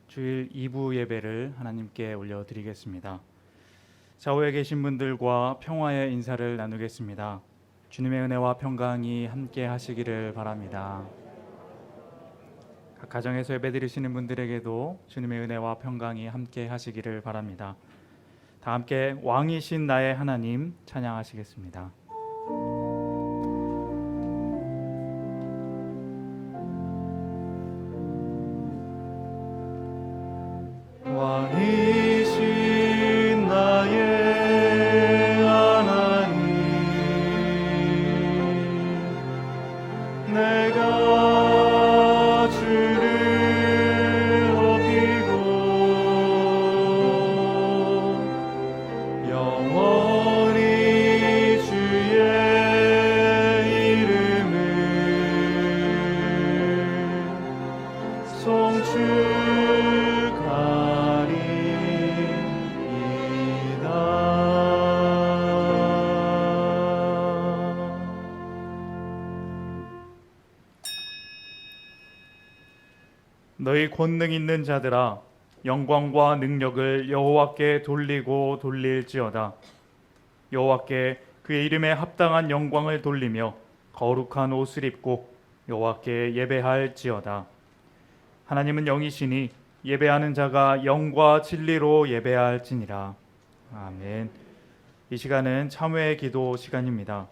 주일 2부 예배를 하나님께 올려드리겠습니다. 좌우에 계신 분들과 평화의 인사를 나누겠습니다. 주님의 은혜와 평강이 함께 하시기를 바랍니다. 각 가정에서 예배드리시는 분들에게도 주님의 은혜와 평강이 함께 하시기를 바랍니다. 다 함께 왕이신 나의 하나님 찬양하시겠습니다. 왕이신 나의 하나님, 내가 주를 높이고 영원히 주의 이름을 너희 권능 있는 자들아, 영광과 능력을 여호와께 돌리고 돌릴지어다. 여호와께 그의 이름에 합당한 영광을 돌리며 거룩한 옷을 입고 여호와께 예배할지어다. 하나님은 영이시니 예배하는 자가 영과 진리로 예배할지니라. 아멘. 이 시간은 참회의 기도 시간입니다.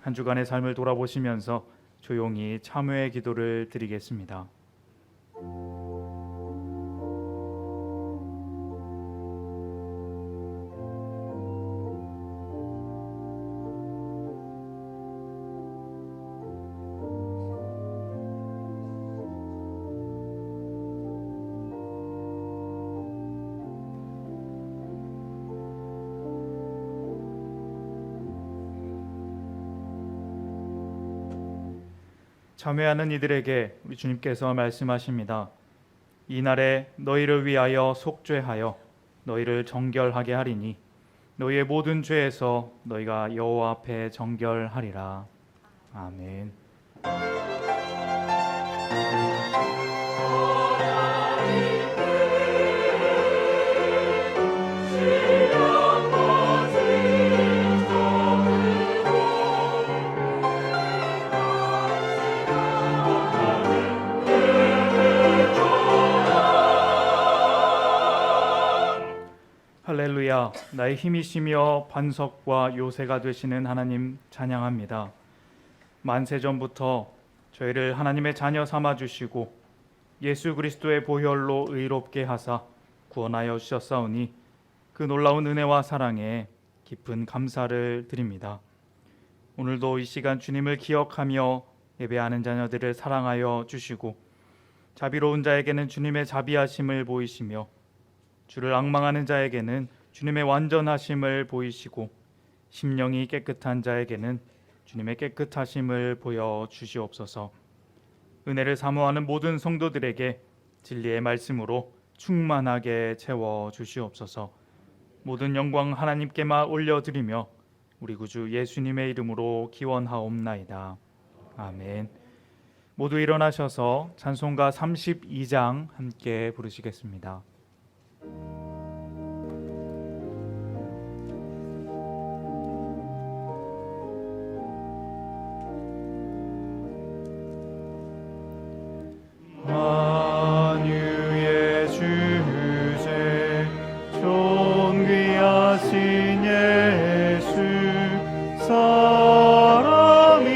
한 주간의 삶을 돌아보시면서 조용히 참회의 기도를 드리겠습니다. 참회하는 이들에게 우리 주님께서 말씀하십니다. 이날에 너희를 위하여 속죄하여 너희를 정결하게 하리니 너희의 모든 죄에서 너희가 여호와 앞에 정결하리라. 아멘. 할렐루야. 나의 힘이시며 반석과 요새가 되시는 하나님 찬양합니다. 만세전부터 저희를 하나님의 자녀 삼아 주시고 예수 그리스도의 보혈로 의롭게 하사 구원하여 주셨사오니 그 놀라운 은혜와 사랑에 깊은 감사를 드립니다. 오늘도 이 시간 주님을 기억하며 예배하는 자녀들을 사랑하여 주시고 자비로운 자에게는 주님의 자비하심을 보이시며 주를 앙망하는 자에게는 주님의 완전하심을 보이시고 심령이 깨끗한 자에게는 주님의 깨끗하심을 보여 주시옵소서. 은혜를 사모하는 모든 성도들에게 진리의 말씀으로 충만하게 채워 주시옵소서. 모든 영광 하나님께만 올려드리며 우리 구주 예수님의 이름으로 기원하옵나이다. 아멘. 모두 일어나셔서 찬송가 32장 함께 부르시겠습니다. 만유의 주제 존귀하신 예수 사람이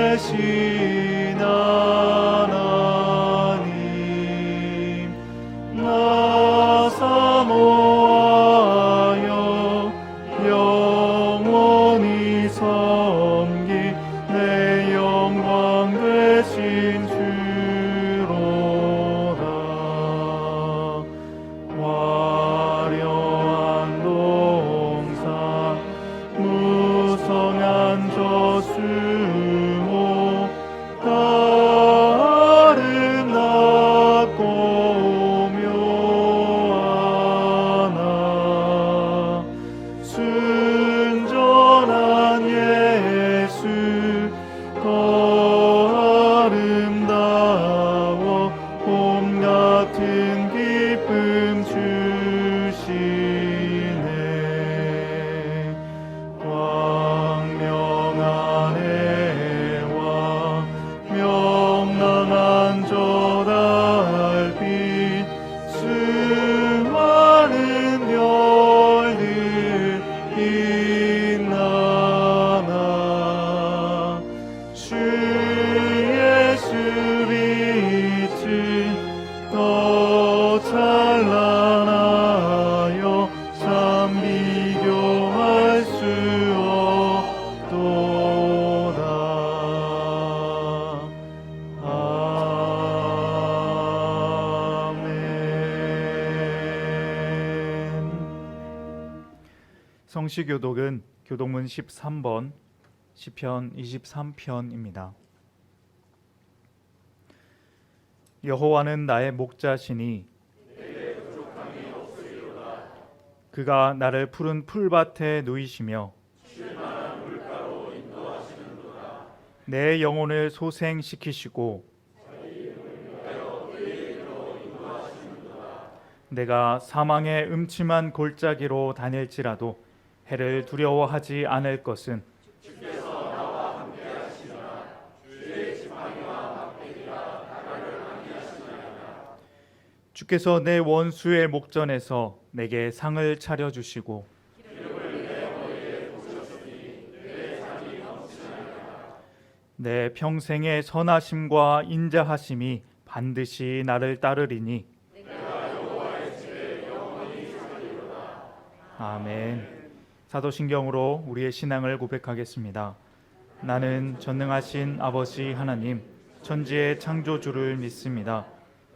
되신 하나님 나 사모하여 영원히 섬기 내 영광 되신 주로다. 화려한 동산 무성한 저수모 아름답고 묘하나 순전한 예수 더 아름다워 봄 같은 더 찬란하여 참 비교할 수 없도다. 아멘. 성시교독은 교독문 13번, 시편 23편입니다. 여호와는 나의 목자시니 그가 나를 푸른 풀밭에 누이시며 내 영혼을 소생시키시고 내가 사망의 음침한 골짜기로 다닐지라도 해를 두려워하지 않을 것은 주께서 내 원수의 목전에서 내게 상을 차려주시고 내 평생의 선하심과 인자하심이 반드시 나를 따르리니 아멘. 사도신경으로 우리의 신앙을 고백하겠습니다. 나는 전능하신 아버지 하나님, 천지의 창조주를 믿습니다.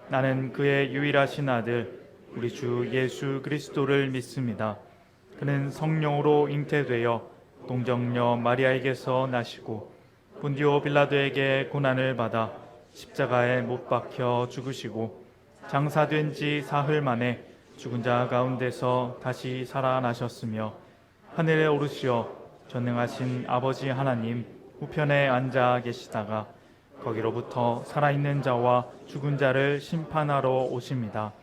나는 그의 유일하신 아들 우리 주 예수 그리스도를 믿습니다. 그는 성령으로 잉태되어 동정녀 마리아에게서 나시고 본디오 빌라도에게 고난을 받아 십자가에 못 박혀 죽으시고 장사된 지 사흘 만에 죽은 자 가운데서 다시 살아나셨으며 하늘에 오르시어 전능하신 아버지 하나님 우편에 앉아 계시다가 거기로부터 살아있는 자와 죽은 자를 심판하러 오십니다.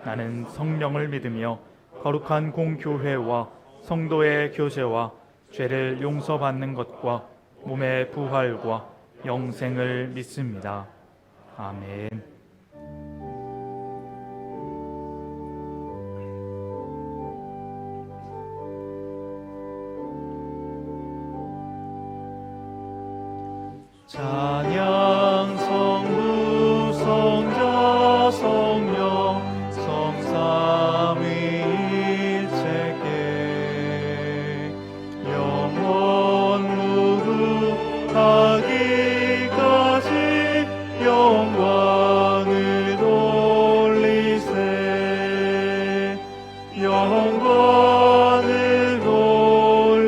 나는 성령을 믿으며 거룩한 공교회와 성도의 교제와 죄를 용서받는 것과 몸의 부활과 영생을 믿습니다. 아멘. 찬양 성부 성자 성령 성삼위일체께 영원 무궁하기까지 영광을 돌리세 영광을 돌리세.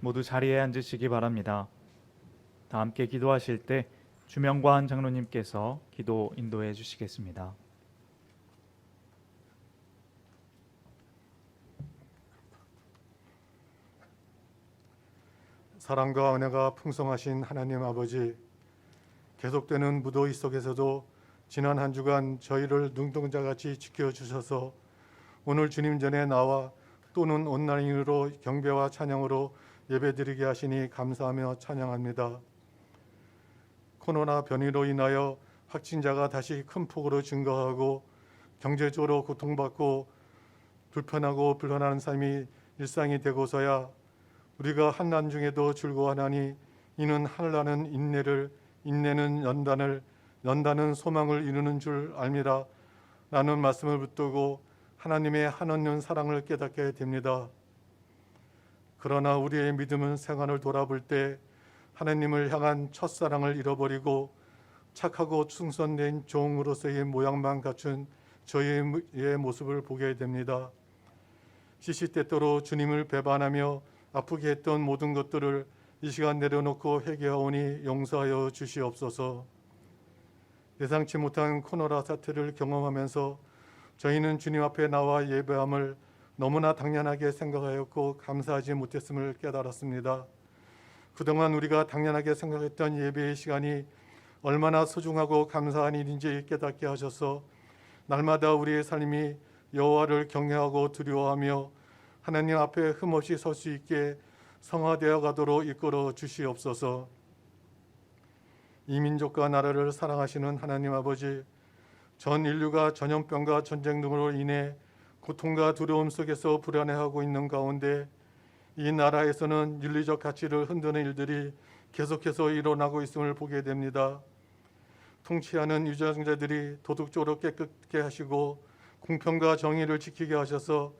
모두 자리에 앉으시기 바랍니다. 다 함께 기도하실 때 주명관 장로님께서 기도 인도해 주시겠습니다. 사랑과 은혜가 풍성하신 하나님 아버지, 계속되는 무더위 속에서도 지난 한 주간 저희를 눈동자같이 지켜주셔서 오늘 주님 전에 나와 또는 온라인으로 경배와 찬양으로 예배드리게 하시니 감사하며 찬양합니다. 코로나 변이로 인하여 확진자가 다시 큰 폭으로 증가하고 경제적으로 고통받고 불편하고 불안한 삶이 일상이 되고서야 우리가 환난 중에도 즐거워하나니 이는 하늘나는 인내를 인내는 연단을 연단은 소망을 이루는 줄 알미라 라는 말씀을 붙들고 하나님의 한없는 사랑을 깨닫게 됩니다. 그러나 우리의 믿음은 생활을 돌아볼 때 하나님을 향한 첫사랑을 잃어버리고 착하고 충성된 종으로서의 모양만 갖춘 저희의 모습을 보게 됩니다. 시시때때로 주님을 배반하며 아프게 했던 모든 것들을 이 시간 내려놓고 회개하오니 용서하여 주시옵소서. 예상치 못한 코로나 사태를 경험하면서 저희는 주님 앞에 나와 예배함을 너무나 당연하게 생각하였고 감사하지 못했음을 깨달았습니다. 그동안 우리가 당연하게 생각했던 예배의 시간이 얼마나 소중하고 감사한 일인지 깨닫게 하셔서 날마다 우리의 삶이 여호와를 경외하고 두려워하며 하나님 앞에 흠없이 설 수 있게 성화되어 가도록 이끌어 주시옵소서. 이 민족과 나라를 사랑하시는 하나님 아버지, 전 인류가 전염병과 전쟁 등으로 인해 고통과 두려움 속에서 불안해하고 있는 가운데 이 나라에서는 윤리적 가치를 흔드는 일들이 계속해서 일어나고 있음을 보게 됩니다. 통치하는 유정자들이 도덕적으로 깨끗게 하시고 공평과 정의를 지키게 하셔서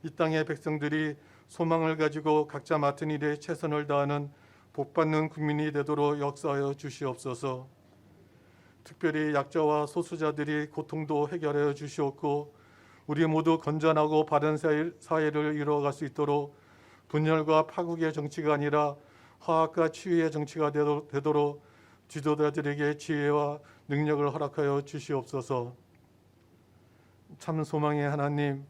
이 땅의 백성들이 소망을 가지고 각자 맡은 일에 최선을 다하는 복받는 국민이 되도록 역사하여 주시옵소서. 특별히 약자와 소수자들이 고통도 해결하여 주시옵고 우리 모두 건전하고 바른 사회를 이루어갈 수 있도록 분열과 파국의 정치가 아니라 화합과 치유의 정치가 되도록 지도자들에게 지혜와 능력을 허락하여 주시옵소서. 참 소망의 하나님,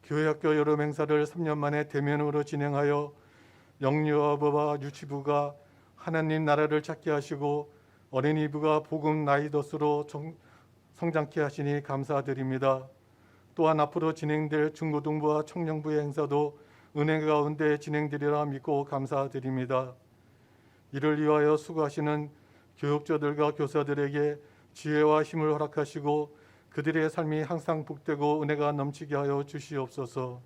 교회학교 여름 행사를 3년 만에 대면으로 진행하여 영유아부와 유치부가 하나님 나라를 찾게 하시고 어린이부가 복음 나이더스로 성장케 하시니 감사드립니다. 또한 앞으로 진행될 중고등부와 청년부의 행사도 은혜 가운데 진행되리라 믿고 감사드립니다. 이를 위하여 수고하시는 교육자들과 교사들에게 지혜와 힘을 허락하시고 그들의 삶이 항상 복되고 은혜가 넘치게 하여 주시옵소서.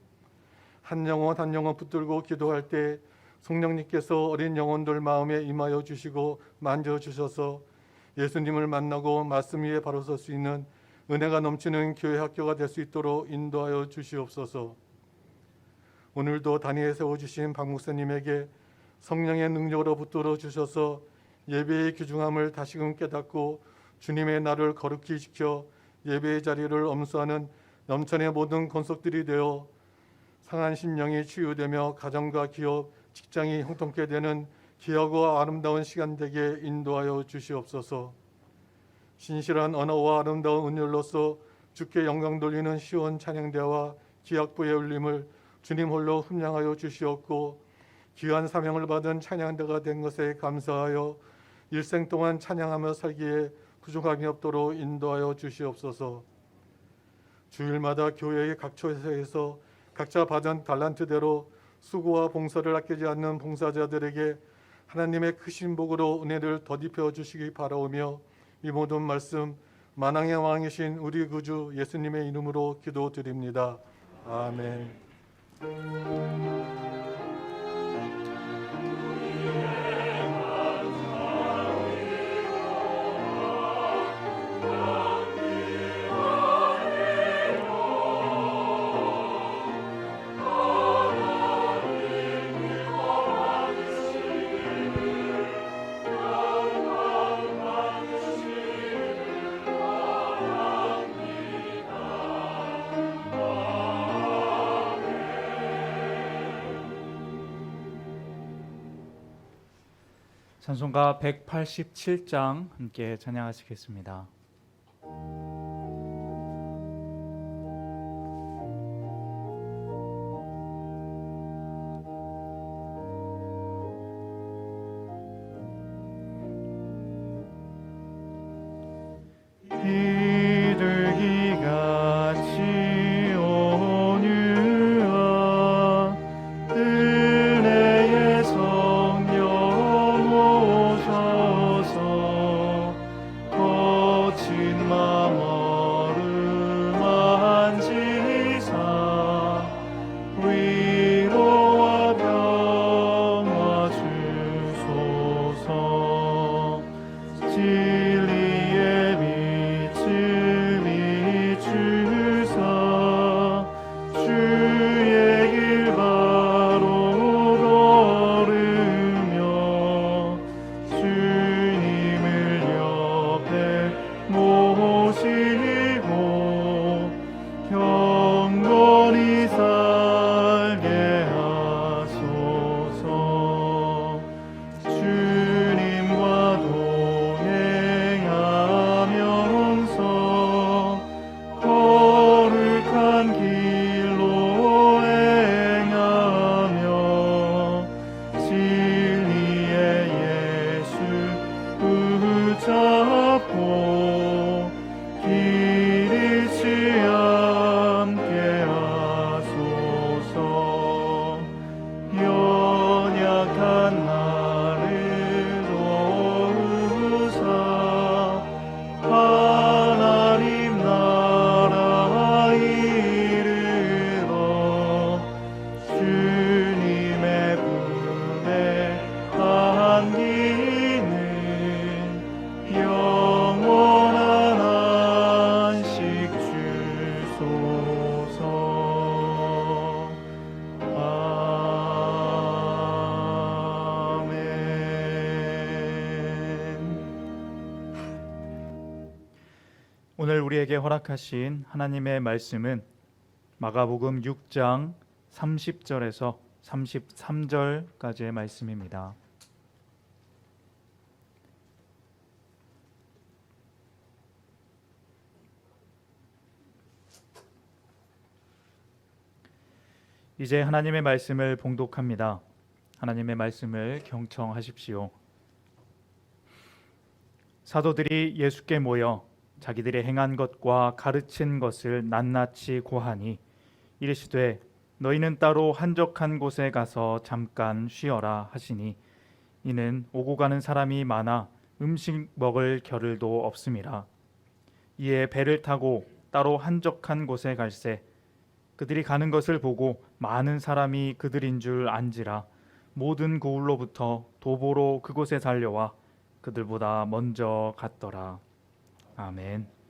한 영혼 한 영혼 붙들고 기도할 때 성령님께서 어린 영혼들 마음에 임하여 주시고 만져주셔서 예수님을 만나고 말씀 위에 바로 설 수 있는 은혜가 넘치는 교회 학교가 될 수 있도록 인도하여 주시옵소서. 오늘도 단위에 세워주신 박 목사님에게 성령의 능력으로 붙들어 주셔서 예배의 귀중함을 다시금 깨닫고 주님의 날을 거룩히 지켜 예배의 자리를 엄수하는 넘천의 모든 권속들이 되어 상한 심령이 치유되며 가정과 기업, 직장이 형통케 되는 귀하고 아름다운 시간 되게 인도하여 주시옵소서. 신실한 언어와 아름다운 은율로서 주께 영광 돌리는 시온 찬양대와 기악부의 울림을 주님 홀로 흠양하여 주시옵고 귀한 사명을 받은 찬양대가 된 것에 감사하여 일생 동안 찬양하며 살기에 부족함이 없도록 인도하여 주시옵소서. 주일마다 교회의 각 처소에서 각자 받은 달란트대로 수고와 봉사를 아끼지 않는 봉사자들에게 하나님의 크신 복으로 은혜를 덧입혀 주시기 바라오며 이 모든 말씀 만왕의 왕이신 우리 구주 예수님의 이름으로 기도드립니다. 아멘. 찬송가 187장 함께 찬양하시겠습니다. 비둘기같이 온유한 은혜의 성령 오셔서 거친 오늘 우리에게 허락하신 하나님의 말씀은 마가복음 6장 30절에서 33절까지의 말씀입니다. 이제 하나님의 말씀을 봉독합니다. 하나님의 말씀을 경청하십시오. 사도들이 예수께 모여 자기들이 행한 것과 가르친 것을 낱낱이 고하니 이르시되 너희는 따로 한적한 곳에 가서 잠깐 쉬어라 하시니 이는 오고 가는 사람이 많아 음식 먹을 겨를도 없음이라. 이에 배를 타고 따로 한적한 곳에 갈새 그들이 가는 것을 보고 많은 사람이 그들인 줄 안지라 모든 고을로부터 도보로 그곳에 달려와 그들보다 먼저 갔더라. 아멘.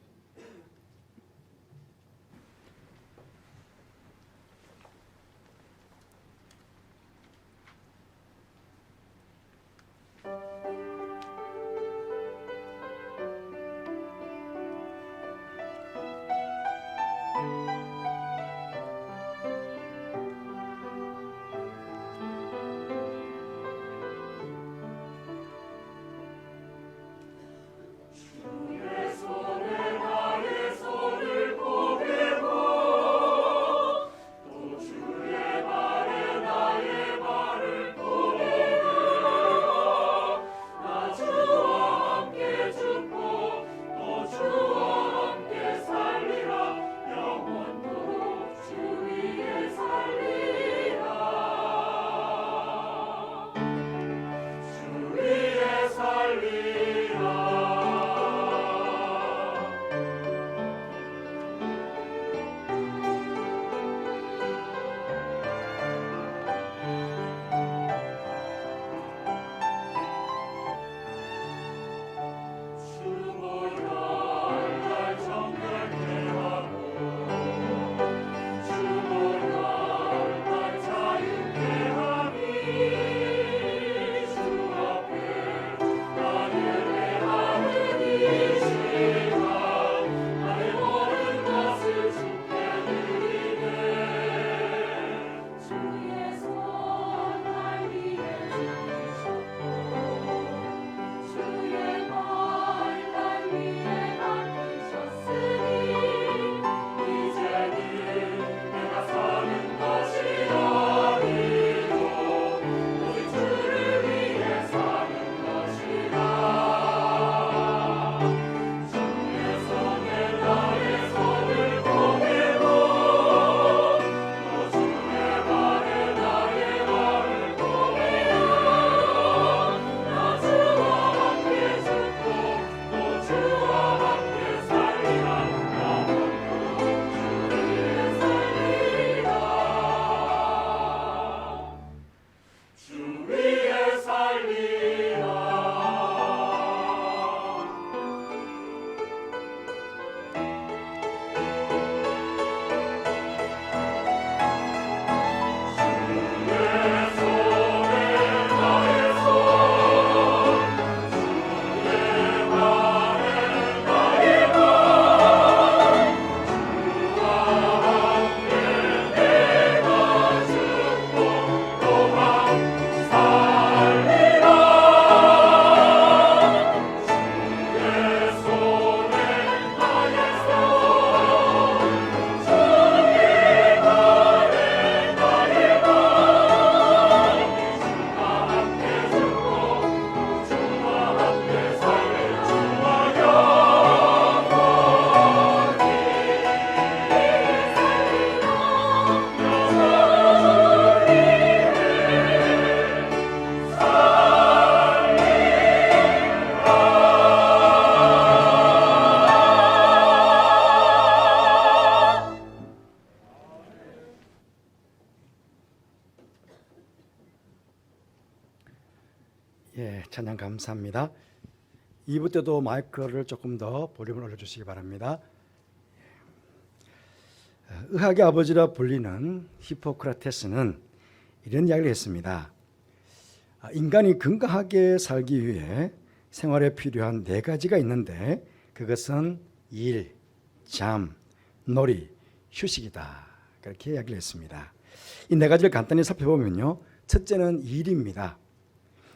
예, 찬양 감사합니다. 2부 때도 마이크를 조금 더 볼륨을 올려주시기 바랍니다. 의학의 아버지라 불리는 히포크라테스는 이런 이야기를 했습니다. 인간이 건강하게 살기 위해 생활에 필요한 4가지가 있는데 그것은 일, 잠, 놀이, 휴식이다. 그렇게 이야기를 했습니다. 이 네 가지를 간단히 살펴보면요. 첫째는 일입니다.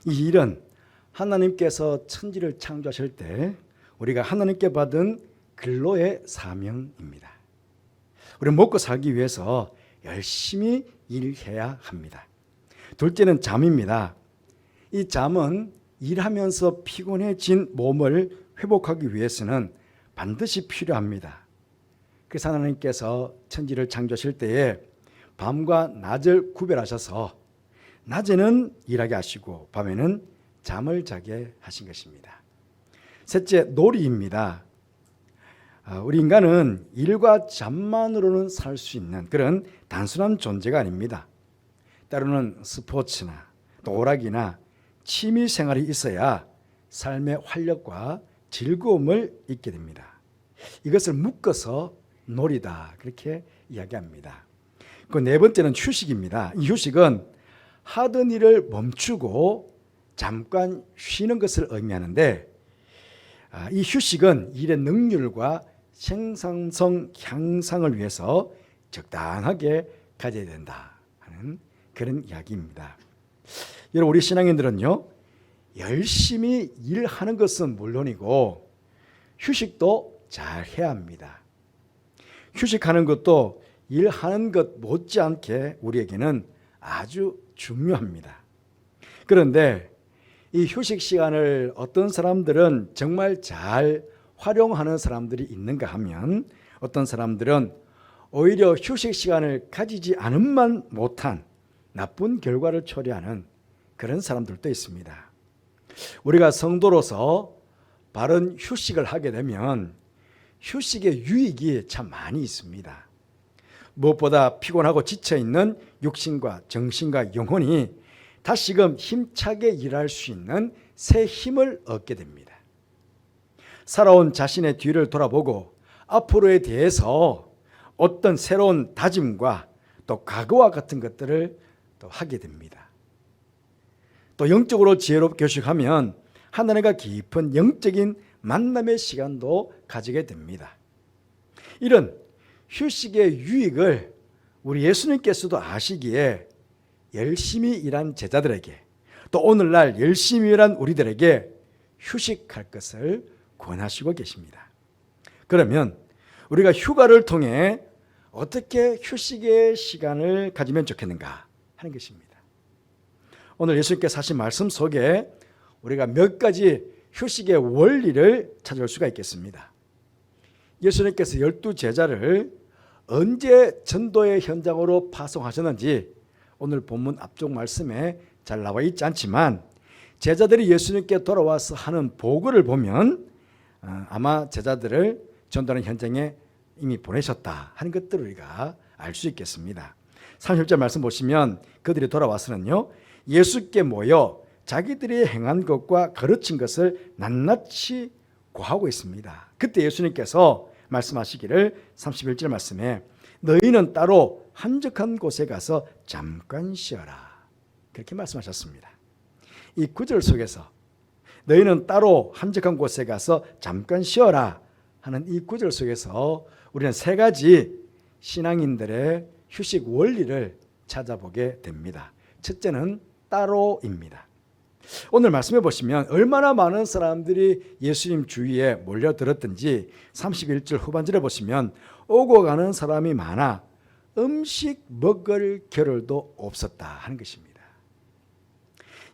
이 일은 하나님께서 천지를 창조하실 때 우리가 하나님께 받은 근로의 사명입니다. 우리는 먹고 살기 위해서 열심히 일해야 합니다. 둘째는 잠입니다. 이 잠은 일하면서 피곤해진 몸을 회복하기 위해서는 반드시 필요합니다. 그래서 하나님께서 천지를 창조하실 때에 밤과 낮을 구별하셔서 낮에는 일하게 하시고 밤에는 잠을 자게 하신 것입니다. 셋째, 놀이입니다. 우리 인간은 일과 잠만으로는 살 수 있는 그런 단순한 존재가 아닙니다. 때로는 스포츠나 또 오락이나 취미 생활이 있어야 삶의 활력과 즐거움을 잊게 됩니다. 이것을 묶어서 놀이다 그렇게 이야기합니다. 그 네 번째는 휴식입니다. 이 휴식은 하던 일을 멈추고 잠깐 쉬는 것을 의미하는데 이 휴식은 일의 능률과 생산성 향상을 위해서 적당하게 가져야 된다 하는 그런 이야기입니다. 여러분 우리 신앙인들은요 열심히 일하는 것은 물론이고 휴식도 잘 해야 합니다. 휴식하는 것도 일하는 것 못지않게 우리에게는 아주 중요합니다. 그런데 이 휴식 시간을 어떤 사람들은 정말 잘 활용하는 사람들이 있는가 하면 어떤 사람들은 오히려 휴식 시간을 가지지 않음만 못한 나쁜 결과를 초래하는 그런 사람들도 있습니다. 우리가 성도로서 바른 휴식을 하게 되면 휴식의 유익이 참 많이 있습니다. 무엇보다 피곤하고 지쳐있는 육신과 정신과 영혼이 다시금 힘차게 일할 수 있는 새 힘을 얻게 됩니다. 살아온 자신의 뒤를 돌아보고 앞으로에 대해서 어떤 새로운 다짐과 또 각오와 같은 것들을 또 하게 됩니다. 또 영적으로 지혜롭게 휴식하면 하나님과 깊은 영적인 만남의 시간도 가지게 됩니다. 이런 휴식의 유익을 우리 예수님께서도 아시기에 열심히 일한 제자들에게 또 오늘날 열심히 일한 우리들에게 휴식할 것을 권하시고 계십니다. 그러면 우리가 휴가를 통해 어떻게 휴식의 시간을 가지면 좋겠는가 하는 것입니다. 오늘 예수님께서 하신 말씀 속에 우리가 몇 가지 휴식의 원리를 찾을 수가 있겠습니다. 예수님께서 12제자를 언제 전도의 현장으로 파송하셨는지 오늘 본문 앞쪽 말씀에 잘 나와 있지 않지만 제자들이 예수님께 돌아와서 하는 보고를 보면 아마 제자들을 전도하는 현장에 이미 보내셨다 하는 것들을 우리가 알 수 있겠습니다. 30절 말씀 보시면 그들이 돌아와서는요 예수께 모여 자기들이 행한 것과 가르친 것을 낱낱이 고하고 있습니다. 그때 예수님께서 말씀하시기를 31절 말씀에 너희는 따로 한적한 곳에 가서 잠깐 쉬어라 그렇게 말씀하셨습니다. 이 구절 속에서 너희는 따로 한적한 곳에 가서 잠깐 쉬어라 하는 이 구절 속에서 우리는 세 가지 신앙인들의 휴식 원리를 찾아보게 됩니다. 첫째는 따로입니다. 오늘 말씀해 보시면 얼마나 많은 사람들이 예수님 주위에 몰려들었든지 31절 후반절에 보시면 오고 가는 사람이 많아 음식 먹을 겨를도 없었다 하는 것입니다.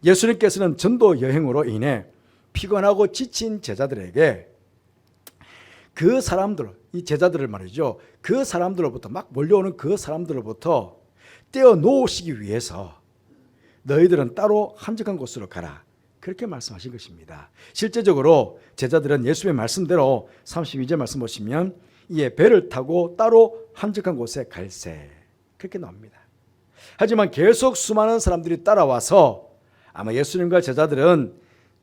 예수님께서는 전도 여행으로 인해 피곤하고 지친 제자들에게 그 사람들, 이 제자들을 말이죠. 그 사람들로부터 막 몰려오는 그 사람들로부터 떼어놓으시기 위해서 너희들은 따로 한적한 곳으로 가라. 그렇게 말씀하신 것입니다. 실제적으로 제자들은 예수님의 말씀대로 32절 말씀 보시면 이에 배를 타고 따로 한적한 곳에 갈새 그렇게 나옵니다. 하지만 계속 수많은 사람들이 따라와서 아마 예수님과 제자들은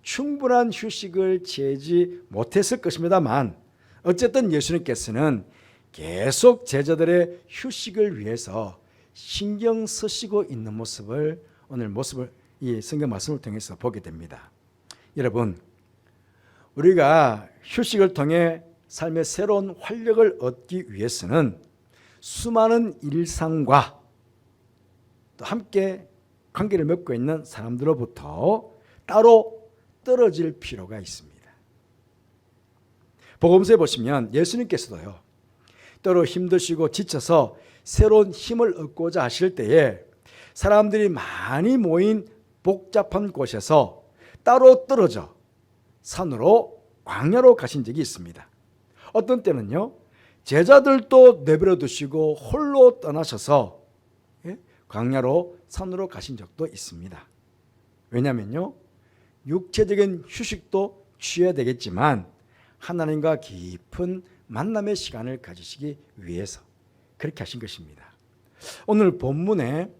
충분한 휴식을 취하지 못했을 것입니다만 어쨌든 예수님께서는 계속 제자들의 휴식을 위해서 신경 쓰시고 있는 모습을 오늘 이 성경 말씀을 통해서 보게 됩니다. 여러분, 우리가 휴식을 통해 삶의 새로운 활력을 얻기 위해서는 수많은 일상과 또 함께 관계를 맺고 있는 사람들로부터 따로 떨어질 필요가 있습니다. 복음서에 보시면 예수님께서도요, 때로 힘드시고 지쳐서 새로운 힘을 얻고자 하실 때에 사람들이 많이 모인 복잡한 곳에서 따로 떨어져 산으로 광야로 가신 적이 있습니다. 어떤 때는요, 제자들도 내버려 두시고 홀로 떠나셔서 광야로 산으로 가신 적도 있습니다. 왜냐하면요, 육체적인 휴식도 취해야 되겠지만 하나님과 깊은 만남의 시간을 가지시기 위해서 그렇게 하신 것입니다. 오늘 본문에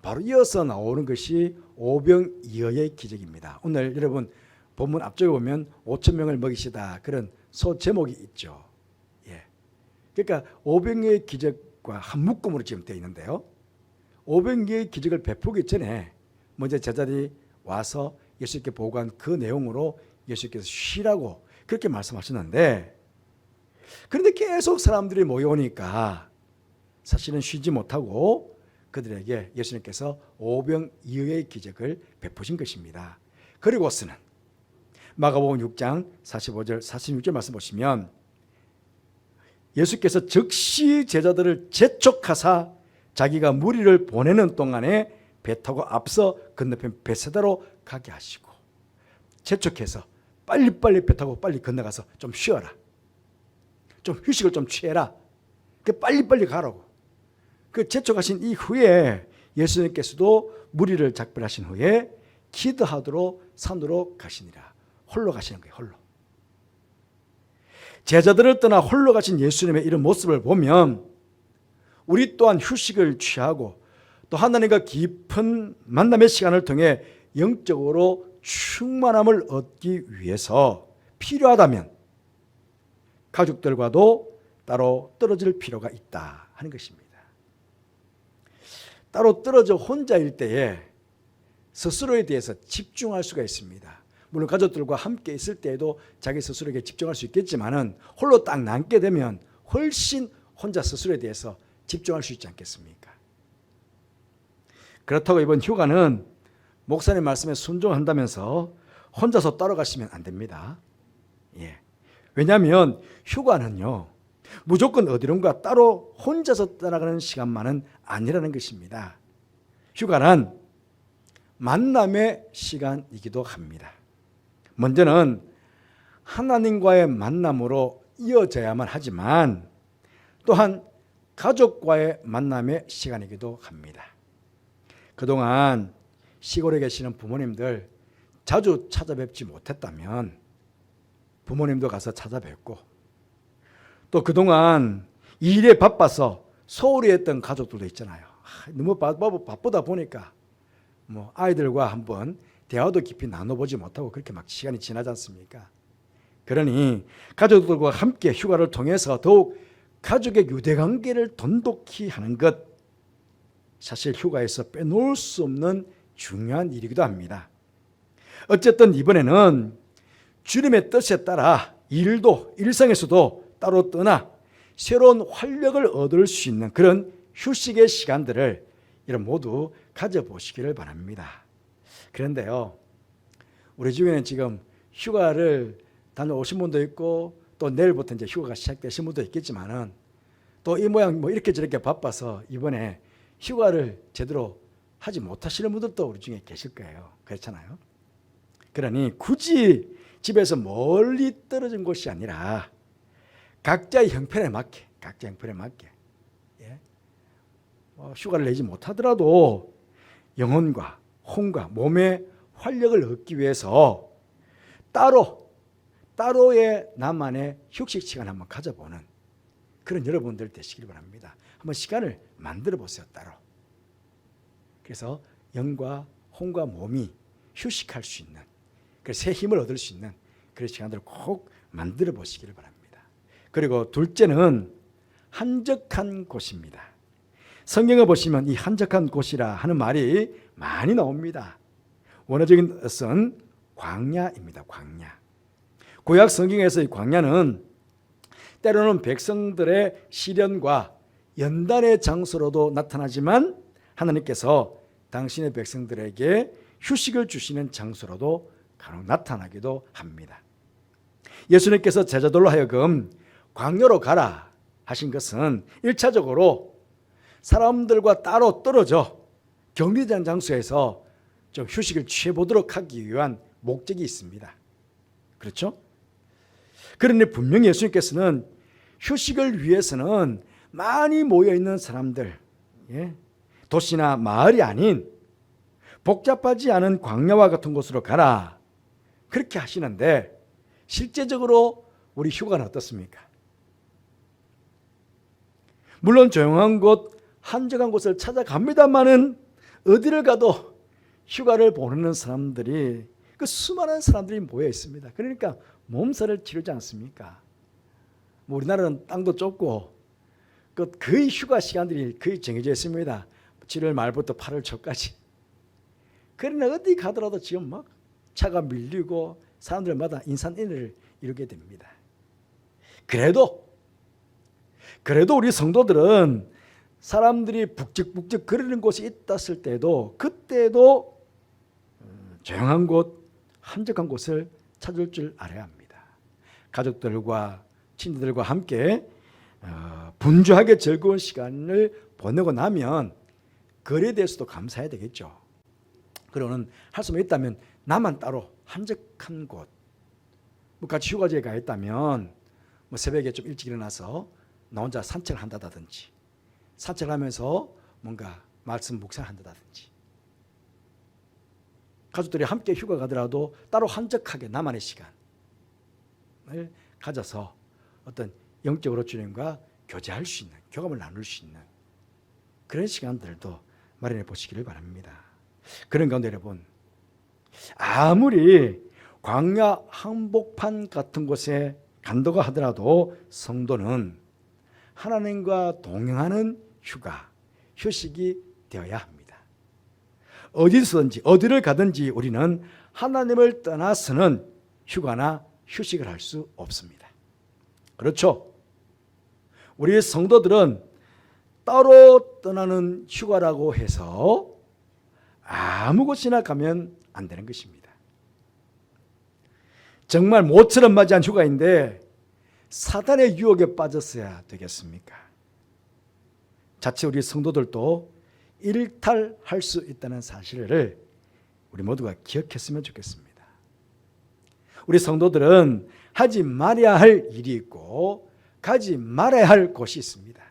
바로 이어서 나오는 것이 오병이어의 기적입니다. 오늘 여러분 본문 앞쪽에 보면 5,000명을 먹이시다 그런 소 제목이 있죠. 그러니까 오병이어의 기적과 한 묶음으로 지금 되어 있는데요. 오병이어의 기적을 베푸기 전에 먼저 제자들이 와서 예수님께 보고한 그 내용으로 예수께서 쉬라고 그렇게 말씀하셨는데, 그런데 계속 사람들이 모여오니까 사실은 쉬지 못하고 그들에게 예수님께서 오병이어의 기적을 베푸신 것입니다. 그리고서는 마가복음 6장 45절 46절 말씀 보시면 예수께서 즉시 제자들을 재촉하사 자기가 무리를 보내는 동안에 배 타고 앞서 건너편 베세다로 가게 하시고, 재촉해서 빨리빨리 배 타고 빨리 건너가서 좀 쉬어라, 좀 휴식을 좀 취해라, 빨리빨리 가라고. 그 재촉하신 이후에 예수님께서도 무리를 작별하신 후에 기도하도록 산으로 가시니라. 홀로 가시는 거예요. 홀로. 제자들을 떠나 홀로 가신 예수님의 이런 모습을 보면 우리 또한 휴식을 취하고 또 하나님과 깊은 만남의 시간을 통해 영적으로 충만함을 얻기 위해서 필요하다면 가족들과도 따로 떨어질 필요가 있다 하는 것입니다. 따로 떨어져 혼자일 때에 스스로에 대해서 집중할 수가 있습니다. 물론 가족들과 함께 있을 때에도 자기 스스로에게 집중할 수 있겠지만은 홀로 딱 남게 되면 훨씬 혼자 스스로에 대해서 집중할 수 있지 않겠습니까? 그렇다고 이번 휴가는 목사님 말씀에 순종한다면서 혼자서 따라가시면 안 됩니다. 왜냐하면 휴가는요, 무조건 어디론가 따로 혼자서 떠나가는 시간만은 아니라는 것입니다. 휴가는 만남의 시간이기도 합니다. 먼저는 하나님과의 만남으로 이어져야만 하지만 또한 가족과의 만남의 시간이기도 합니다. 그동안 시골에 계시는 부모님들 자주 찾아뵙지 못했다면 부모님도 가서 찾아뵙고, 또 그동안 일에 바빠서 소홀히 했던 가족들도 있잖아요. 너무 바쁘다 보니까 뭐 아이들과 한번 대화도 깊이 나눠보지 못하고 그렇게 막 시간이 지나지 않습니까? 그러니 가족들과 함께 휴가를 통해서 더욱 가족의 유대관계를 돈독히 하는 것, 사실 휴가에서 빼놓을 수 없는 중요한 일이기도 합니다. 어쨌든 이번에는 주님의 뜻에 따라 일도 일상에서도 따로 떠나 새로운 활력을 얻을 수 있는 그런 휴식의 시간들을 여러분 모두 가져보시기를 바랍니다. 그런데요, 우리 중에는 지금 휴가를 다녀오신 분도 있고 또 내일부터 이제 휴가가 시작되신 분도 있겠지만은 또 이 모양 뭐 이렇게 저렇게 바빠서 이번에 휴가를 제대로 하지 못하시는 분들도 우리 중에 계실 거예요. 그렇잖아요. 그러니 굳이 집에서 멀리 떨어진 곳이 아니라 각자의 형편에 맞게 휴가를 내지 못하더라도 영혼과 혼과 몸의 활력을 얻기 위해서 따로의 나만의 휴식 시간 한번 가져보는 그런 여러분들 되시길 바랍니다. 한번 시간을 만들어 보세요. 따로. 그래서 영과 혼과 몸이 휴식할 수 있는, 그래서 새 힘을 얻을 수 있는 그런 시간들을 꼭 만들어 보시기를 바랍니다. 그리고 둘째는 한적한 곳입니다. 성경을 보시면 이 한적한 곳이라 하는 말이 많이 나옵니다. 원어적인 뜻은 광야입니다. 광야. 구약 성경에서 이 광야는 때로는 백성들의 시련과 연단의 장소로도 나타나지만 하나님께서 당신의 백성들에게 휴식을 주시는 장소로도 간혹 나타나기도 합니다. 예수님께서 제자들로 하여금 광야로 가라 하신 것은 1차적으로 사람들과 따로 떨어져 격리된 장소에서 좀 휴식을 취해보도록 하기 위한 목적이 있습니다. 그렇죠? 그런데 분명히 예수님께서는 휴식을 위해서는 많이 모여있는 사람들, 도시나 마을이 아닌 복잡하지 않은 광야와 같은 곳으로 가라 그렇게 하시는데 실제적으로 우리 휴가는 어떻습니까? 물론 조용한 곳, 한적한 곳을 찾아갑니다마는 어디를 가도 휴가를 보내는 사람들이 그 수많은 사람들이 모여 있습니다. 그러니까 몸살을 치르지 않습니까? 뭐 우리나라는 땅도 좁고 거의 휴가 시간들이 거의 정해져 있습니다. 7월 말부터 8월 초까지. 그러나 어디 가더라도 지금 막 차가 밀리고 사람들마다 인산인해를 이루게 됩니다. 그래도 우리 성도들은 사람들이 북적북적 거리는 곳이 있었을 때도 그때도 조용한 곳, 한적한 곳을 찾을 줄 알아야 합니다. 가족들과 친구들과 함께 분주하게 즐거운 시간을 보내고 나면 거리에 대해서도 감사해야 되겠죠. 그러는 할 수만 있다면 나만 따로 한적한 곳, 뭐 같이 휴가지에 가 있다면 뭐 새벽에 좀 일찍 일어나서 나 혼자 산책을 한다든지 산책하면서 뭔가 말씀 묵상을 한다든지 가족들이 함께 휴가 가더라도 따로 한적하게 나만의 시간을 가져서 어떤 영적으로 주님과 교제할 수 있는, 교감을 나눌 수 있는 그런 시간들도 마련해 보시기를 바랍니다. 그런 가운데 여러분, 아무리 광야 한복판 같은 곳에 간다고 하더라도 성도는 하나님과 동행하는 휴가, 휴식이 되어야 합니다. 어디서든지 어디를 가든지 우리는 하나님을 떠나서는 휴가나 휴식을 할 수 없습니다. 그렇죠? 우리 성도들은 따로 떠나는 휴가라고 해서 아무 곳이나 가면 안 되는 것입니다. 정말 모처럼 맞이한 휴가인데 사단의 유혹에 빠졌어야 되겠습니까? 자칫 우리 성도들도 일탈할 수 있다는 사실을 우리 모두가 기억했으면 좋겠습니다. 우리 성도들은 하지 말아야 할 일이 있고 가지 말아야 할 곳이 있습니다.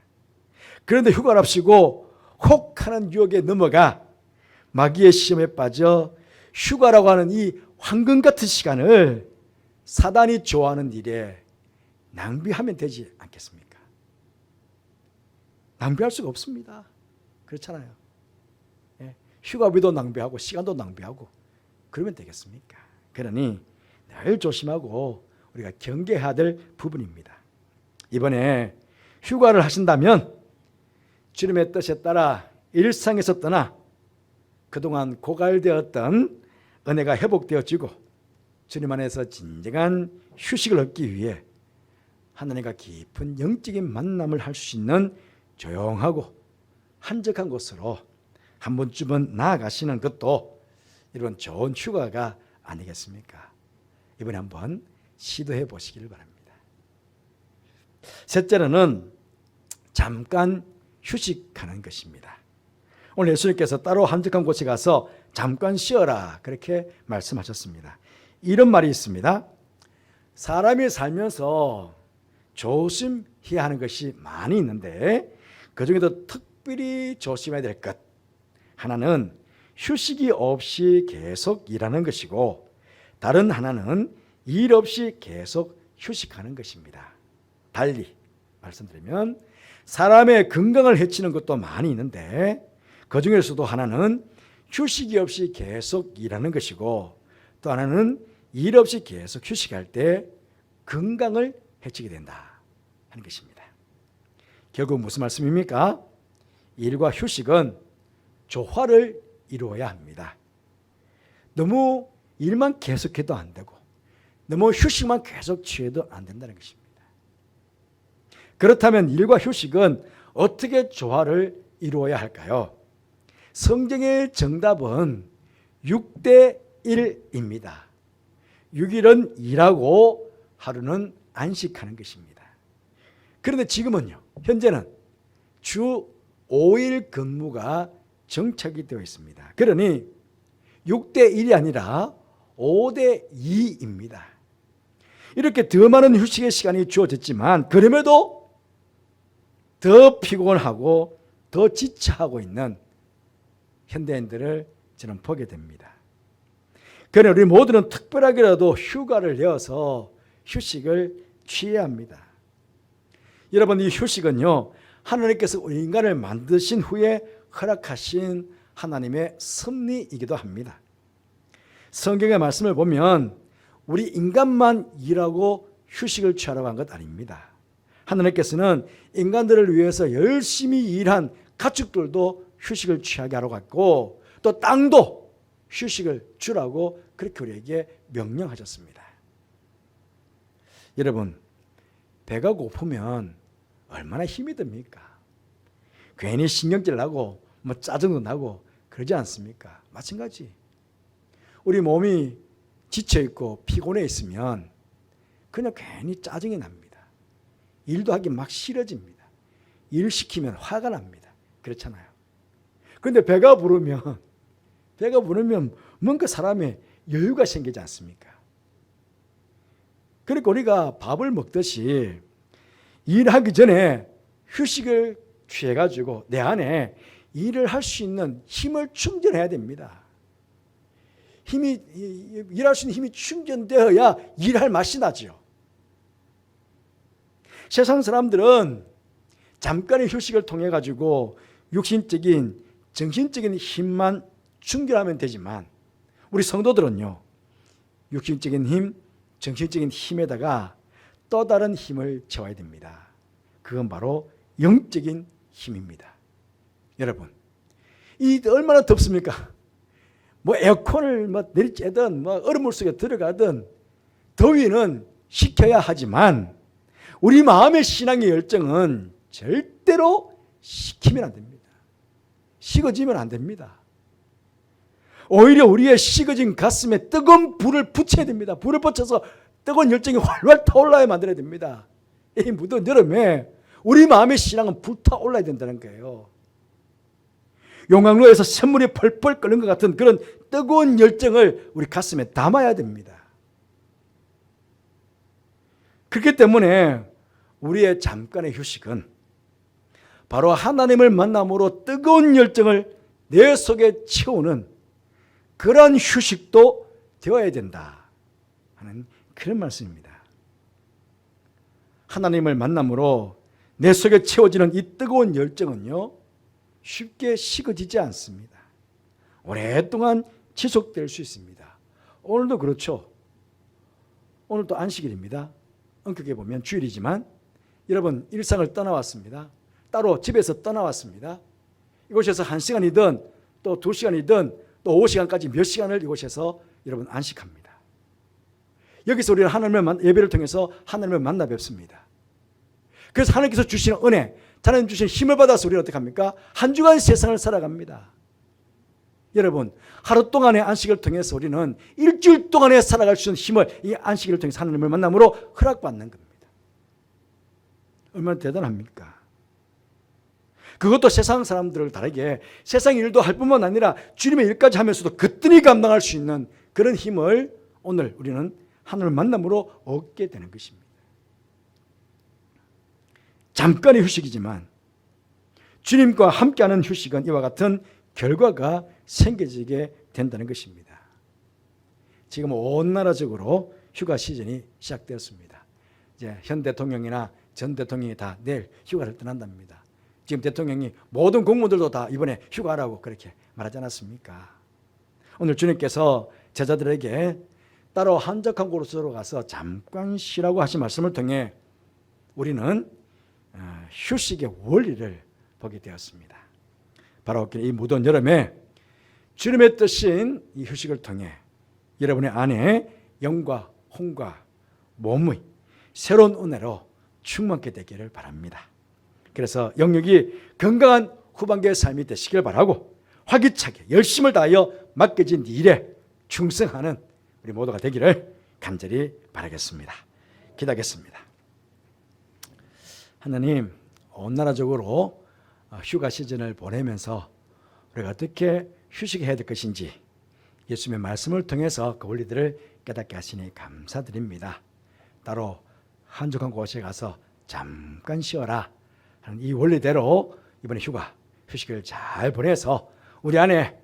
그런데 휴가랍시고 혹하는 유혹에 넘어가 마귀의 시험에 빠져 휴가라고 하는 이 황금 같은 시간을 사단이 좋아하는 일에 낭비하면 되지 않겠습니까? 낭비할 수가 없습니다. 그렇잖아요. 휴가비도 낭비하고 시간도 낭비하고 그러면 되겠습니까? 그러니 늘 조심하고 우리가 경계해야 될 부분입니다. 이번에 휴가를 하신다면 주님의 뜻에 따라 일상에서 떠나 그동안 고갈되었던 은혜가 회복되어지고 주님 안에서 진정한 휴식을 얻기 위해 하나님과 깊은 영적인 만남을 할 수 있는 조용하고 한적한 곳으로 한 번쯤은 나아가시는 것도 이런 좋은 휴가가 아니겠습니까? 이번에 한번 시도해 보시기를 바랍니다. 셋째로는 잠깐 휴식하는 것입니다. 오늘 예수님께서 따로 한적한 곳에 가서 잠깐 쉬어라 그렇게 말씀하셨습니다. 이런 말이 있습니다. 사람이 살면서 조심해야 하는 것이 많이 있는데 그중에도 특별히 조심해야 될 것 하나는 휴식이 없이 계속 일하는 것이고 다른 하나는 일 없이 계속 휴식하는 것입니다. 달리 말씀드리면 사람의 건강을 해치는 것도 많이 있는데 그중에서도 하나는 휴식이 없이 계속 일하는 것이고 또 하나는 일 없이 계속 휴식할 때 건강을 해치게 된다 하는 것입니다. 결국 무슨 말씀입니까? 일과 휴식은 조화를 이루어야 합니다. 너무 일만 계속해도 안 되고 너무 휴식만 계속 취해도 안 된다는 것입니다. 그렇다면 일과 휴식은 어떻게 조화를 이루어야 할까요? 성경의 정답은 6대 1입니다. 6일은 일하고 하루는 안식하는 것입니다. 그런데 지금은요, 현재는 주 5일 근무가 정착이 되어 있습니다. 그러니 6대 1이 아니라 5대 2입니다. 이렇게 더 많은 휴식의 시간이 주어졌지만 그럼에도 더 피곤하고 더 지쳐하고 있는 현대인들을 저는 보게 됩니다. 그러나 우리 모두는 특별하게라도 휴가를 내어서 휴식을 취해야 합니다. 여러분, 이 휴식은요, 하나님께서 인간을 만드신 후에 허락하신 하나님의 섭리이기도 합니다. 성경의 말씀을 보면 우리 인간만 일하고 휴식을 취하라고 한 것 아닙니다. 하나님께서는 인간들을 위해서 열심히 일한 가축들도 휴식을 취하게 하라고 했고, 또 땅도 휴식을 주라고 그렇게 우리에게 명령하셨습니다. 여러분, 배가 고프면 얼마나 힘이 듭니까? 괜히 신경질 나고 뭐 짜증도 나고 그러지 않습니까? 마찬가지. 우리 몸이 지쳐 있고 피곤해 있으면 그냥 괜히 짜증이 납니다. 일도 하기 막 싫어집니다. 일 시키면 화가 납니다. 그렇잖아요. 그런데 배가 부르면 뭔가 사람의 여유가 생기지 않습니까? 그러니까 우리가 밥을 먹듯이 일하기 전에 휴식을 취해가지고 내 안에 일을 할 수 있는 힘을 충전해야 됩니다. 일할 수 있는 힘이 충전되어야 일할 맛이 나죠. 세상 사람들은 잠깐의 휴식을 통해 가지고 육신적인, 정신적인 힘만 충전하면 되지만 우리 성도들은요, 육신적인 힘, 정신적인 힘에다가 또 다른 힘을 채워야 됩니다. 그건 바로 영적인 힘입니다. 여러분, 이 얼마나 덥습니까? 뭐 에어컨을 내리쬐든 얼음물 속에 들어가든 더위는 식혀야 하지만 우리 마음의 신앙의 열정은 절대로 식히면 안 됩니다. 식어지면 안 됩니다. 오히려 우리의 식어진 가슴에 뜨거운 불을 붙여야 됩니다. 불을 붙여서 뜨거운 열정이 활활 타올라야 만들어야 됩니다. 이 무더운 여름에 우리 마음의 신앙은 불타올라야 된다는 거예요. 용광로에서 샘물이 펄펄 끓는 것 같은 그런 뜨거운 열정을 우리 가슴에 담아야 됩니다. 그렇기 때문에 우리의 잠깐의 휴식은 바로 하나님을 만남으로 뜨거운 열정을 내 속에 채우는 그런 휴식도 되어야 된다 하는 그런 말씀입니다. 하나님을 만남으로 내 속에 채워지는 이 뜨거운 열정은요, 쉽게 식어지지 않습니다. 오랫동안 지속될 수 있습니다. 오늘도 그렇죠. 오늘도 안식일입니다. 엄격히 보면 주일이지만 여러분, 일상을 떠나왔습니다. 따로 집에서 떠나왔습니다. 이곳에서 1시간이든 또 2시간이든 또 5시간까지 몇 시간을 이곳에서 여러분 안식합니다. 여기서 우리는 하나님을 예배를 통해서 하나님을 만나 뵙습니다. 그래서 하나님께서 주시는 은혜, 하나님 주시는 힘을 받아서 우리는 어떻게 합니까? 한 주간 세상을 살아갑니다. 여러분, 하루 동안의 안식을 통해서 우리는 일주일 동안에 살아갈 수 있는 힘을 이 안식일을 통해서 하나님을 만남으로 허락받는 겁니다. 얼마나 대단합니까? 그것도 세상 사람들을 다르게 세상 일도 할 뿐만 아니라 주님의 일까지 하면서도 거뜬히 감당할 수 있는 그런 힘을 오늘 우리는 하나님을 만남으로 얻게 되는 것입니다. 잠깐의 휴식이지만 주님과 함께하는 휴식은 이와 같은 결과가 생겨지게 된다는 것입니다. 지금 온 나라적으로 휴가 시즌이 시작되었습니다. 이제 현 대통령이나 전 대통령이 다 내일 휴가를 떠난답니다. 지금 대통령이 모든 공무원들도 다 이번에 휴가라고 그렇게 말하지 않았습니까? 오늘 주님께서 제자들에게 따로 한적한 곳으로 가서 잠깐 쉬라고 하신 말씀을 통해 우리는 휴식의 원리를 보게 되었습니다. 바로 이 무더운 여름에 주님의 뜻인 이 휴식을 통해 여러분의 안에 영과 혼과 몸의 새로운 은혜로 충만케 되기를 바랍니다. 그래서 영육이 건강한 후반기의 삶이 되시길 바라고 활기차게 열심을 다하여 맡겨진 일에 충성하는 우리 모두가 되기를 간절히 바라겠습니다. 기도하겠습니다. 하나님, 온 나라적으로 휴가 시즌을 보내면서 우리가 어떻게 휴식해야 될 것인지 예수님의 말씀을 통해서 그 원리들을 깨닫게 하시니 감사드립니다. 따로 한적한 곳에 가서 잠깐 쉬어라 하는 이 원리대로 이번에 휴식을 잘 보내서 우리 안에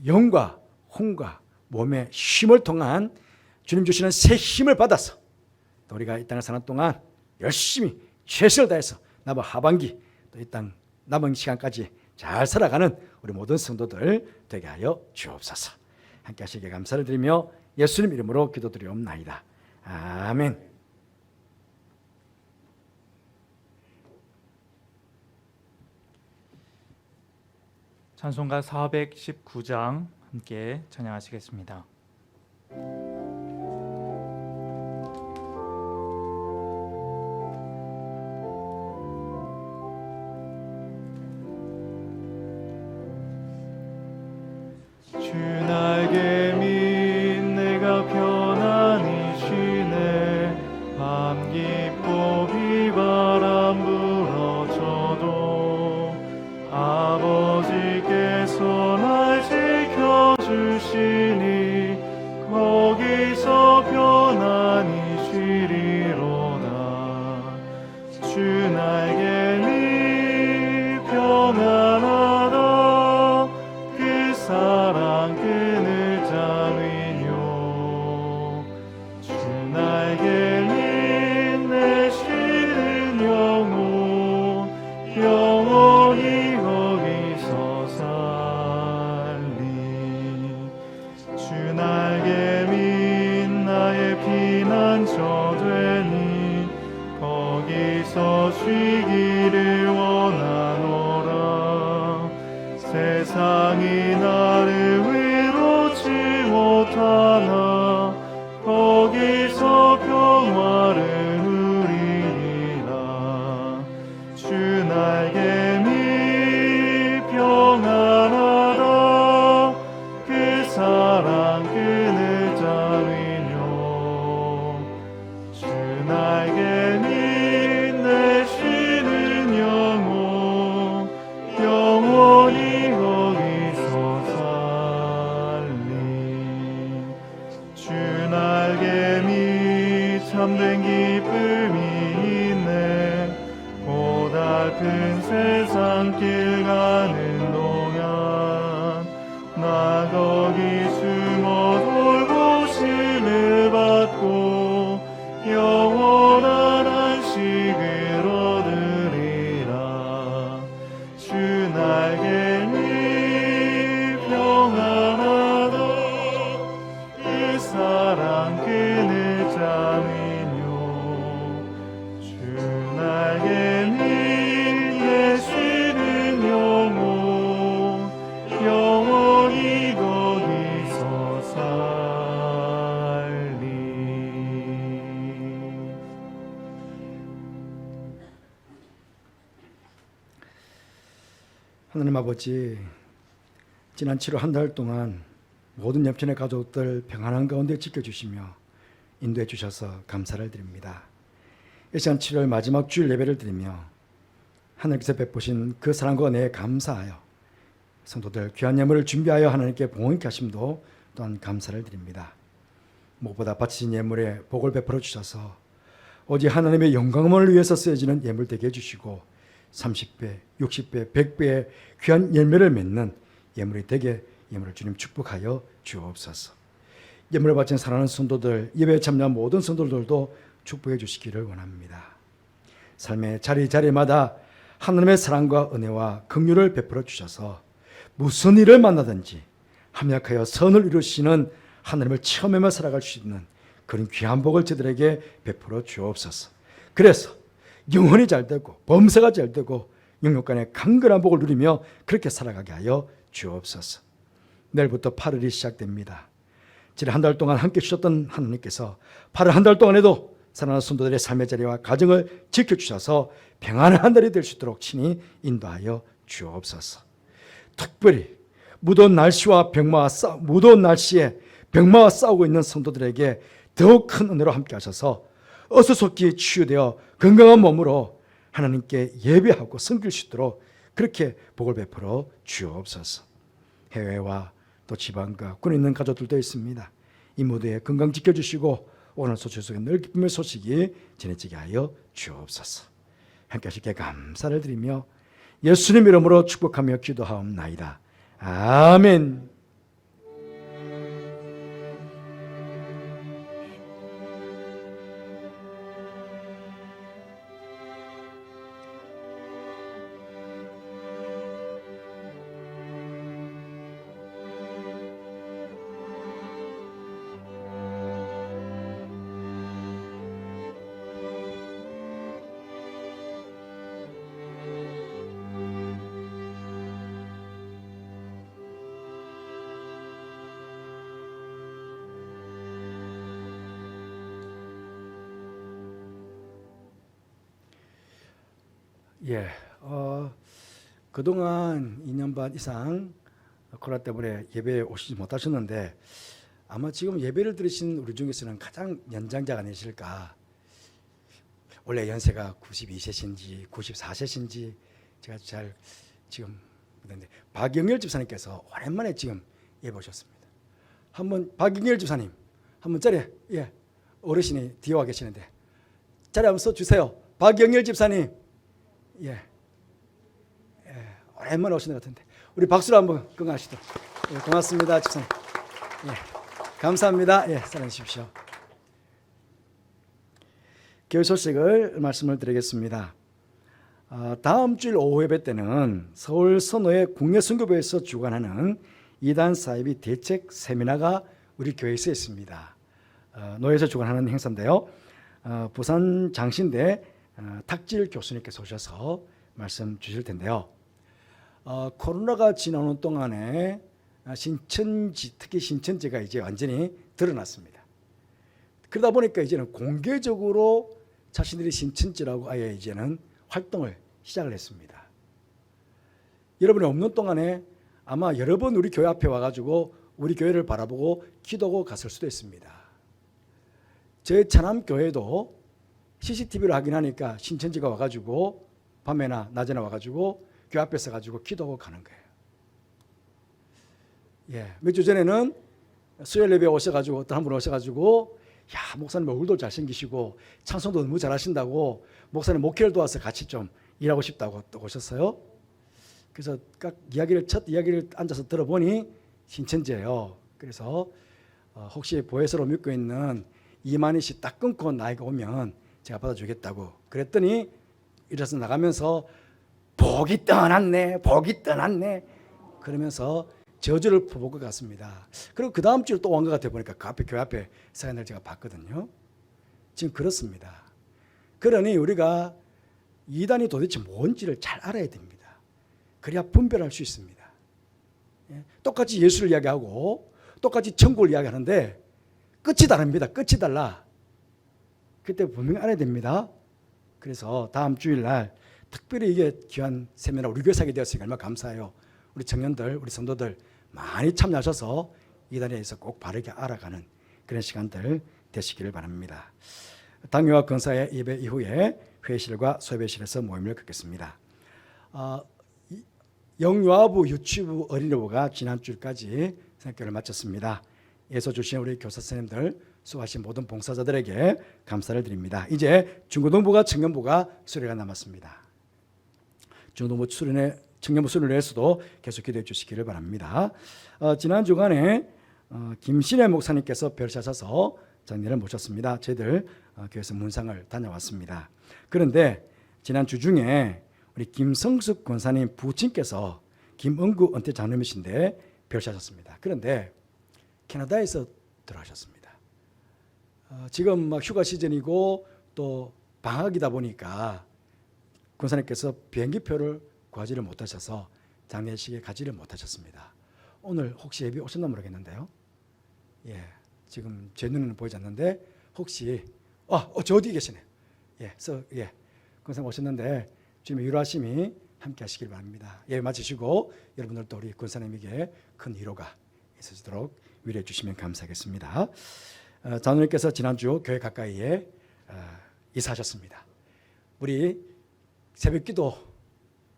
영과 혼과 몸의 쉼을 통한 주님 주시는 새 힘을 받아서 또 우리가 이 땅을 사는 동안 열심히 최선을 다해서 남은 하반기 또 이 땅 남은 시간까지 잘 살아가는 우리 모든 성도들 되게 하여 주옵소서. 함께 하시기에 감사를 드리며 예수님 이름으로 기도드리옵나이다. 아멘. 찬송가 419장 함께 찬양하시겠습니다. 주 날개 밑 내가 편안히 쉬네 밤 깊고 비바람 불어쳐도 아버지께서 날 지켜주시니 거기서 편안히 쉬리로다. 주 날개 밑 평안하다. 그 사랑 끈을 잡으뇨. 주 날개 밑 내 쉬는 영혼 영원히 거기서 살리. 주 날개 밑 나의 피난처 되니 거기서 쉬기를 원하노라. 세상이 나를 위로치 못하나 거기서 평화를 누리리라. 주 날개 밑 평안하다. 그 사랑 끈을 잡으뇨. 주 날개 밑 내 쉬는 영혼 영원히 거기서 살리. 주 날개 밑 참된 기쁨이 있네. 고달픈 세상 길 가는 동안 나 거기 숨어 돌보심을 받고 영원한 안식을 얻으리라. 주 날개 밑 평안하다. 그 사랑 끈을 잡으뇨. 주 날개 밑 내 쉬는 영혼 영원히 거기서 살리. 하나님 아버지, 지난 7월 한 달 동안 모든 옆편의 가족들 평안한 가운데 지켜주시며 인도해 주셔서 감사를 드립니다. 이 시간 7월 마지막 주일 예배를 드리며 하나님께서 베푸신 그 사랑과 은혜에 감사하여 성도들 귀한 예물을 준비하여 하나님께 봉헌케 하심도 또한 감사를 드립니다. 무엇보다 바치신 예물에 복을 베풀어 주셔서 오직 하나님의 영광을 위해서 쓰여지는 예물 되게 해주시고 30배, 60배, 100배의 귀한 열매를 맺는 예물이 되게 예물을 주님 축복하여 주옵소서. 예물을 바친 사랑하는 성도들, 예배에 참여한 모든 성도들도 축복해 주시기를 원합니다. 삶의 자리자리마다 하나님의 사랑과 은혜와 긍휼을 베풀어 주셔서 무슨 일을 만나든지 합력하여 선을 이루시는 하나님을 체험하며 살아갈 수 있는 그런 귀한 복을 저들에게 베풀어 주옵소서. 그래서 영혼이 잘되고 범사가 잘되고 영육간의 강건한 복을 누리며 그렇게 살아가게 하여 주옵소서. 내일부터 8월이 시작됩니다. 지난 한 달 동안 함께 주셨던 하나님께서 8월 한 달 동안에도 사랑하는 성도들의 삶의 자리와 가정을 지켜주셔서 평안한 한 달이 될 수 있도록 친히 인도하여 주옵소서. 특별히 무더운 날씨에 병마와 싸우고 있는 성도들에게 더욱 큰 은혜로 함께 하셔서 어수속히 치유되어 건강한 몸으로 하나님께 예배하고 섬길 수 있도록 그렇게 복을 베풀어 주옵소서. 해외와 또 지방과 군에 있는 가족들도 있습니다. 이 모두의 건강 지켜주시고 오늘 소식 속에 늘 기쁨의 소식이 전해지게 하여 주옵소서. 함께 하실게 감사를 드리며 예수님 이름으로 축복하며 기도하옵나이다. 아멘. 예, 그동안 2년 반 이상 코로나 때문에 예배에 오시지 못하셨는데 아마 지금 예배를 들으신 우리 중에서는 가장 연장자가 아니실까. 원래 연세가 92세신지 94세신지 제가 잘 지금 그런데 박영열 집사님께서 오랜만에 지금 예배 오셨습니다. 한번 박영열 집사님 한번 자리에 어르신이 뒤에 와 계시는데 자리 한번 써주세요. 박영열 집사님. 오랜만에 오신 것 같은데 우리 박수로 한번 건강하시도록. 고맙습니다, 집사님. 감사합니다. 사랑해 주십시오. 교회 소식을 말씀을 드리겠습니다. 다음 주일 오후 예배 때는 서울 선호의 국내선교부에서 주관하는 이단 사이비 대책 세미나가 우리 교회에서 있습니다. 노예에서 주관하는 행사인데요. 부산 장신대 탁질 교수님께서 오셔서 말씀 주실 텐데요. 코로나가 지나오는 동안에 신천지, 특히 신천지가 이제 완전히 드러났습니다. 그러다 보니까 이제는 공개적으로 자신들이 신천지라고 아예 이제는 활동을 시작을 했습니다. 여러분이 없는 동안에 아마 여러 번 우리 교회 앞에 와가지고 우리 교회를 바라보고 기도하고 갔을 수도 있습니다. 저희 차남교회도 CCTV를 확인하니까 신천지가 와가지고 밤에나 낮에나 와가지고 교회 앞에 서가지고 기도하고 가는 거예요. 몇 주 전에는 수요일 예배에 오셔가지고 어떤 한 분 오셔가지고 야 목사님 얼굴도 잘생기시고 찬송도 너무 잘하신다고 목사님 목회를 도와서 같이 좀 일하고 싶다고 또 오셨어요. 그래서 첫 이야기를 앉아서 들어보니 신천지예요. 그래서 혹시 보혜서로 믿고 있는 이만희 씨 딱 끊고 나이가 오면 제가 받아주겠다고 그랬더니 일어서 나가면서 복이 떠났네 그러면서 저주를 퍼볼 것 같습니다. 그리고 그 다음 주에 또 온 것 같아 보니까 그 앞에 교회 앞에 사연을 제가 봤거든요. 지금 그렇습니다. 그러니 우리가 이단이 도대체 뭔지를 잘 알아야 됩니다. 그래야 분별할 수 있습니다. 똑같이 예수를 이야기하고 똑같이 천국을 이야기하는데 끝이 다릅니다. 끝이 달라. 그때 분명히 알아야 됩니다. 그래서 다음 주일날 특별히 이게 귀한 세미나 우리 교회 사게 되었으니까 얼마나 감사해요. 우리 청년들, 우리 성도들 많이 참여하셔서 이단에 대해서 꼭 바르게 알아가는 그런 시간들 되시기를 바랍니다. 당뇨와 근사의 예배 이후에 회의실과 소예배실에서 모임을 갖겠습니다. 영유아부 유치부 어린이부가 지난 주일까지 생교를 마쳤습니다. 예서 주신 우리 교사 선생님들 수고하신 모든 봉사자들에게 감사를 드립니다. 이제 중고등부가 청년부가 수료가 남았습니다. 중고등부 수련회 청년부 수련회에서도 계속 기도해 주시기를 바랍니다. 지난 주간에 김신혜 목사님께서 별샷하셔서 장례를 모셨습니다. 저희들 교회에서 문상을 다녀왔습니다. 그런데 지난 주 중에 우리 김성숙 권사님 부친께서 김은구 은퇴 장로님이신데 별샷하셨습니다. 그런데 캐나다에서 들어가셨습니다. 지금 막 휴가 시즌이고 또 방학이다 보니까 권사님께서 비행기표를 구하지를 못하셔서 장례식에 가지를 못하셨습니다. 오늘 혹시 예배 오셨나 모르겠는데요. 지금 제 눈에는 보이지 않는데 혹시 저 어디 계시네. 권사님 오셨는데 주님의 위로하심이 함께 하시길 바랍니다. 예배 마치시고 여러분들도 우리 권사님에게 큰 위로가 있으시도록 위로해 주시면 감사하겠습니다. 장로님께서 지난주 교회 가까이에 이사하셨습니다. 우리 새벽기도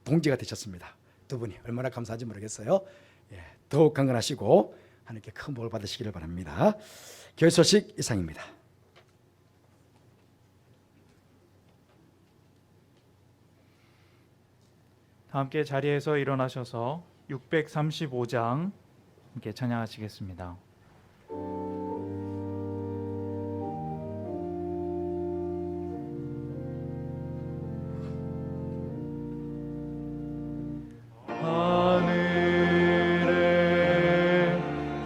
동지가 되셨습니다. 두 분이 얼마나 감사한지 모르겠어요. 더욱 강건하시고 하나님께 큰 복을 받으시기를 바랍니다. 교회 소식 이상입니다. 다 함께 자리에서 일어나셔서 635장 함께 찬양하시겠습니다. 하늘에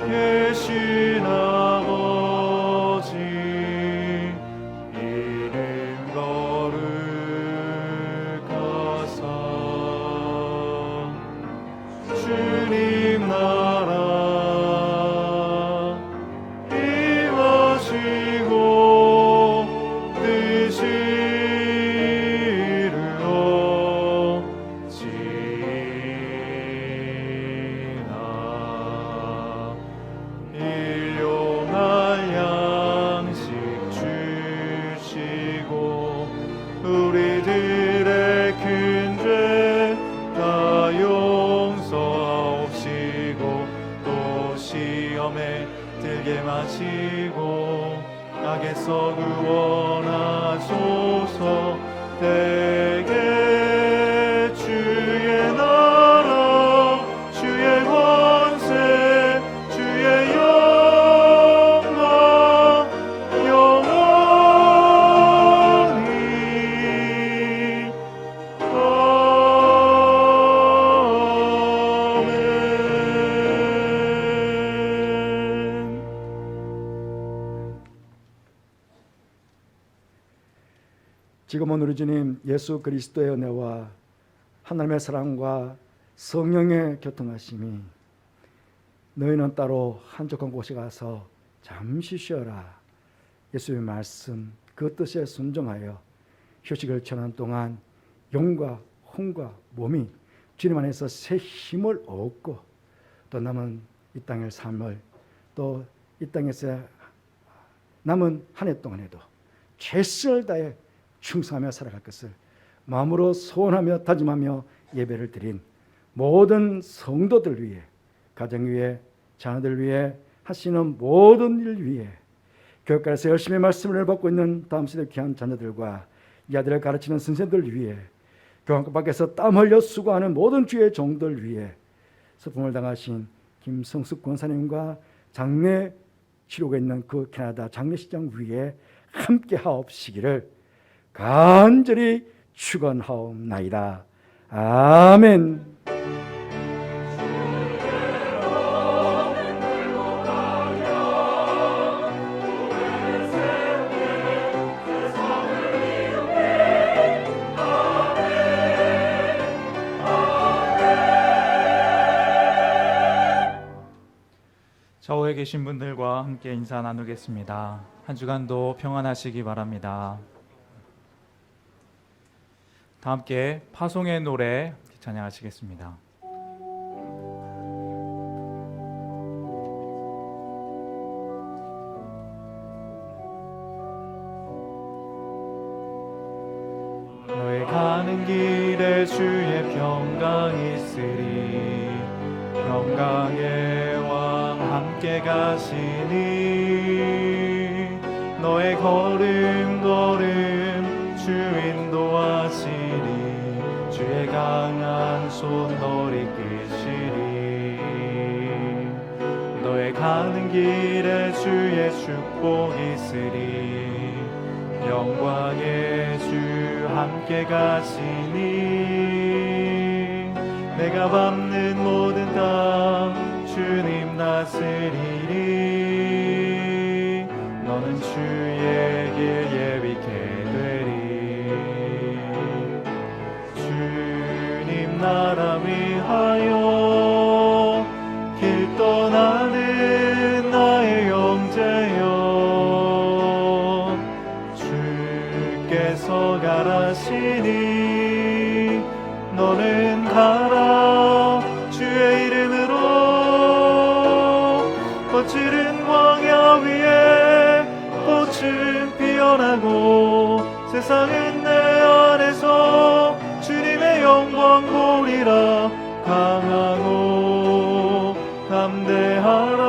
계신 아버지 이름 거룩하사 주님 나라 임하시고 뜻이 이루어지나 일용할 양식 주시고 우리들의 큰 죄 다 용서하옵시고 또 시험에 들게 마시고 악에서 구원하소서. 대개 주의 나라 주의 권세 주의 영광 영원히 아멘. 지금은 우리 주님 예수 그리스도의 은혜와 하나님의 사랑과 성령의 교통하심이 너희는 따로 한적한 곳에 가서 잠시 쉬어라. 예수의 말씀 그 뜻에 순종하여 휴식을 취하는 동안 영과 혼과 몸이 주님 안에서 새 힘을 얻고 또 남은 이 땅의 삶을 또 이 땅에서 남은 한 해 동안에도 최선을 다해 충성하며 살아갈 것을 마음으로 소원하며 다짐하며 예배를 드린 모든 성도들 위해, 가정 위해, 자녀들 위해, 하시는 모든 일 위해, 교육관에서 열심히 말씀을 받고 있는 다음 세대 귀한 자녀들과 이 아들을 가르치는 선생들 위해, 교환과 밖에서 땀 흘려 수고하는 모든 주의 종들 위해, 소풍을 당하신 김성숙 권사님과 장례 치르고 있는 그 캐나다 장례식장 위에 함께 하옵시기를 간절히 축원하옵나이다. 아멘. 좌우에 계신 분들과 함께 인사 나누겠습니다. 한 주간도 평안하시기 바랍니다. 다 함께 파송의 노래 찬양하시겠습니다. 너의 가는 길에 주의 평강 있으리 평강의 왕 함께 가시니 너의 걸음 주 인도하시리 주의 강한 손 너를 이끄시리 너의 가는 길에 주의 축복 있으리 영광의 주 함께 가시니 내가 밟는 모든 땅 주님 다스리리 너는 주의 길 예비케 되리 주님 나라 위하여 길 떠나는 나의 형제여 주 너는 가라 주의 이름으로 거칠은 광야 위에 꽃은 피어나고 세상은 내 안에서 주님의 영광 보리라 강하고 담대하라